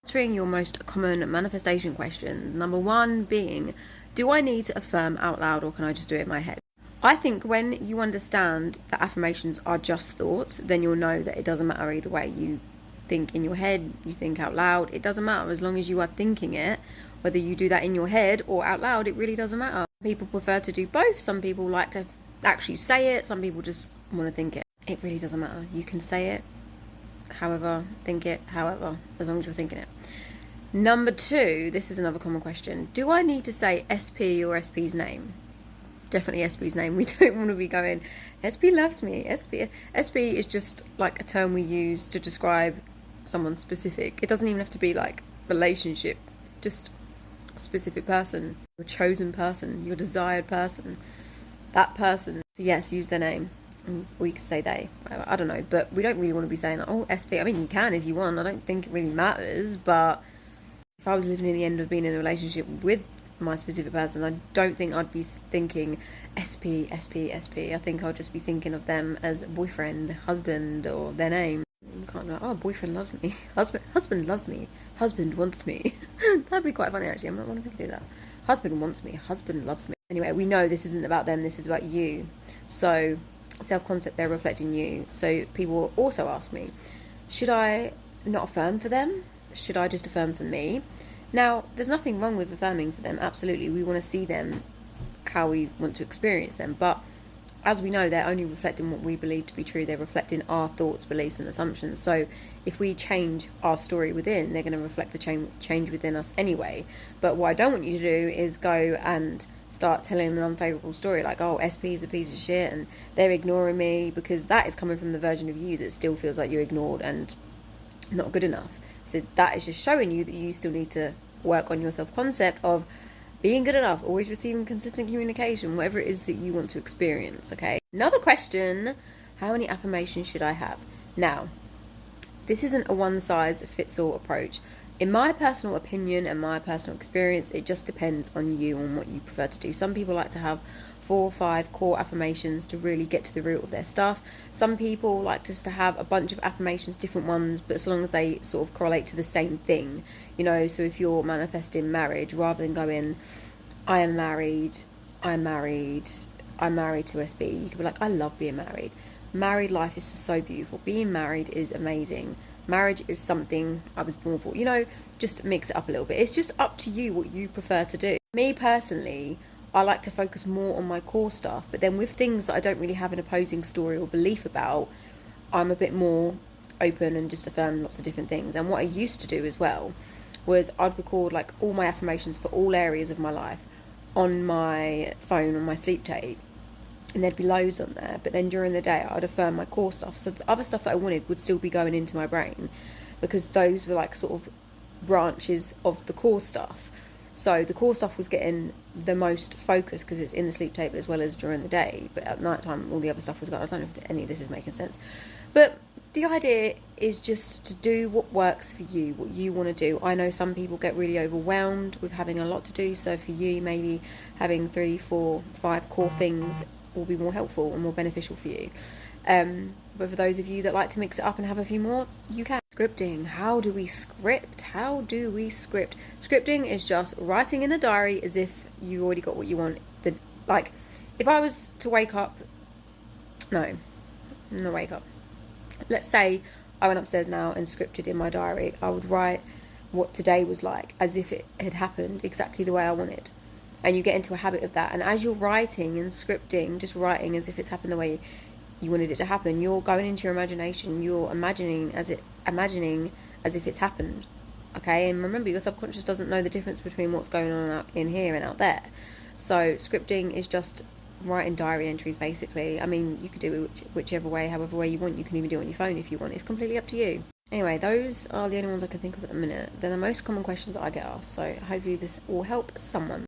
Answering your most common manifestation question. Number one being, do I need to affirm out loud or can I just do it in my head? I think when you understand that affirmations are just thoughts, then you'll know that it doesn't matter either way. You think in your head, you think out loud, it doesn't matter as long as you are thinking it. Whether you do that in your head or out loud, it really doesn't matter. People prefer to do both. Some people like to actually say it, some people just want to think it. It really doesn't matter. You can say it however, think it however, as long as you're thinking it. Number two, this is another common question. Do I need to say SP or SP's name? Definitely SP's name. We don't want to be going, SP loves me. SP is just like a term we use to describe someone specific. It doesn't even have to be like relationship, just a specific person, your chosen person, your desired person, that person. So yes, use their name. Or you could say they, whatever, I don't know, but we don't really want to be saying, oh, SP. I mean, you can if you want. I don't think it really matters, but if I was living in the end of being in a relationship with my specific person, I don't think I'd be thinking SP. I think I'll just be thinking of them as boyfriend, husband, or their name. You can't be like, oh, boyfriend loves me, husband loves me, husband wants me. That'd be quite funny, actually. I'm not wanting to do that. Husband wants me, husband loves me. Anyway, we know this isn't about them, this is about you. So self-concept, they're reflecting you. So people also ask me, should I not affirm for them? Should I just affirm for me? Now, there's nothing wrong with affirming for them. Absolutely, we want to see them how we want to experience them, but as we know, they're only reflecting what we believe to be true. They're reflecting our thoughts, beliefs and assumptions. So if we change our story within, they're going to reflect the change within us anyway. But what I don't want you to do is go and start telling an unfavourable story like, oh, SP is a piece of shit and they're ignoring me, because that is coming from the version of you that still feels like you're ignored and not good enough. So that is just showing you that you still need to work on your self-concept of being good enough, always receiving consistent communication, whatever it is that you want to experience, okay? Another question, how many affirmations should I have? Now, this isn't a one-size-fits-all approach. In my personal opinion and my personal experience, it just depends on you and what you prefer to do. Some people like to have 4 or 5 core affirmations to really get to the root of their stuff. Some people like just to have a bunch of affirmations, different ones, but as long as they sort of correlate to the same thing, you know. So if you're manifesting marriage, rather than going, I am married, I'm married to SB, you could be like, I love being married. Married life is so beautiful. Being married is amazing. Marriage is something I was born for. You know, just mix it up a little bit. It's just up to you what you prefer to do. Me personally, I like to focus more on my core stuff, but then with things that I don't really have an opposing story or belief about, I'm a bit more open and just affirm lots of different things. And what I used to do as well was I'd record like all my affirmations for all areas of my life on my phone, on my sleep tape, and there'd be loads on there. But then during the day I'd affirm my core stuff, so the other stuff that I wanted would still be going into my brain, because those were like sort of branches of the core stuff. So the core stuff was getting the most focus because it's in the sleep tape as well as during the day, but at night time all the other stuff was going. I don't know if any of this is making sense, but the idea is just to do what works for you, what you want to do. I know some people get really overwhelmed with having a lot to do, so for you maybe having 3, 4, 5 core things will be more helpful and more beneficial for you. But for those of you that like to mix it up and have a few more, you can. Scripting. How do we script? Scripting is just writing in a diary as if you already got what you want. Like, if I was to wake up, let's say I went upstairs now and scripted in my diary, I would write what today was like as if it had happened exactly the way I wanted. And you get into a habit of that, and as you're writing and scripting, just writing as if it's happened the way you wanted it to happen, you're going into your imagination, you're imagining as if it's happened, okay? And remember, your subconscious doesn't know the difference between what's going on out in here and out there. So scripting is just writing diary entries, basically. I mean, you could do it whichever way, however way you want. You can even do it on your phone if you want. It's completely up to you. Anyway, those are the only ones I can think of at the minute. They're the most common questions that I get asked, so hopefully this will help someone.